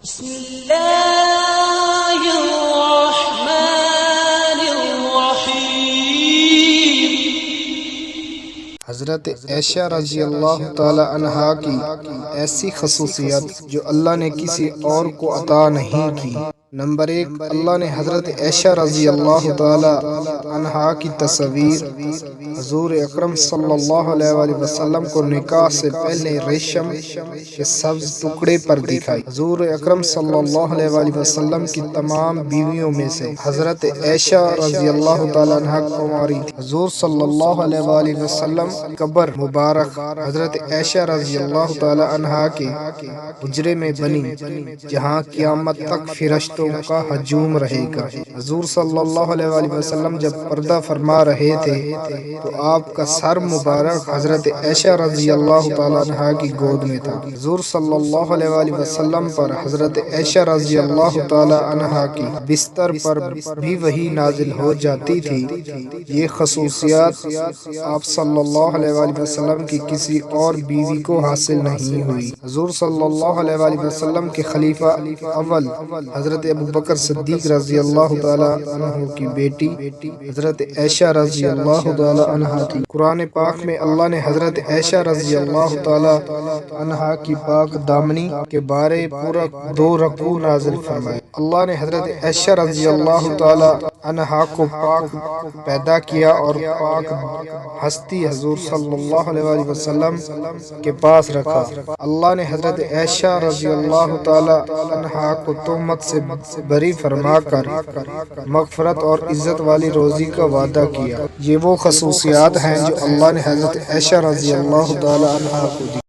بسم الله الرحمن الرحیم۔ حضرت عائشہ رضی اللہ تعالی عنہا کی ایسی خصوصیت جو اللہ نے کسی اور کو عطا نہیں کی۔ نمبر 1، اللہ نے حضرت عائشہ رضی اللہ تعالی عنہا کی تصویر حضور اکرم صلی اللہ علیہ وآلہ وسلم کو نکاح سے پہلے ریشم کے سبز ٹکڑے پر دکھائی۔ حضور اکرم صلی اللہ علیہ وآلہ وسلم کی تمام بیویوں میں سے حضرت عائشہ رضی اللہ تعالی عنہا کنواری تھی۔ حضور صلی اللہ علیہ وآلہ وسلم قبر مبارک حضرت عائشہ رضی اللہ تعالی عنہا کے حجرے میں بنی، جہاں قیامت تک فرشتوں کا ہجوم رہے گا۔ حضور صلی اللہ علیہ وآلہ وسلم جب پردہ فرما رہے تھے تو آپ کا سر مبارک حضرت عائشہ رضی اللہ تعالی عنہا کی گود میں تھا۔ حضور صلی اللہ علیہ وآلہ وسلم پر حضرت عائشہ رضی اللہ تعالی عنہا کی بستر پر بھی وحی نازل ہو جاتی تھی۔ یہ خصوصیات آپ صلی اللہ علیہ وآلہ وسلم کی کسی اور بیوی کو حاصل نہیں ہوئی۔ حضور صلی اللہ علیہ وآلہ وسلم کے خلیفہ اول حضرت ابو بکر صدیق رضی اللہ تعالی عنہ کی بیٹی حضرت عائشہ رضی اللہ تعالی عنہا تھی۔ قرآن پاک میں اللہ نے حضرت عائشہ رضی اللہ تعالی عنہا کی پاک دامنی کے بارے پورا 2 رکوع نازل فرمائے۔ اللہ نے حضرت عائشہ رضی اللہ تعالی عنہا کو پاک پیدا کیا اور پاک ہستی حضور صلی اللہ علیہ وآلہ وسلم کے پاس رکھا۔ اللہ نے حضرت عائشہ رضی اللہ تعالی عنہا کو تہمت سے بری فرما کر مغفرت اور عزت والی روزی کا وعدہ کیا۔ یہ وہ خصوصیات ہیں جو اللہ نے حضرت عائشہ رضی اللہ تعالی عنہا کو دی۔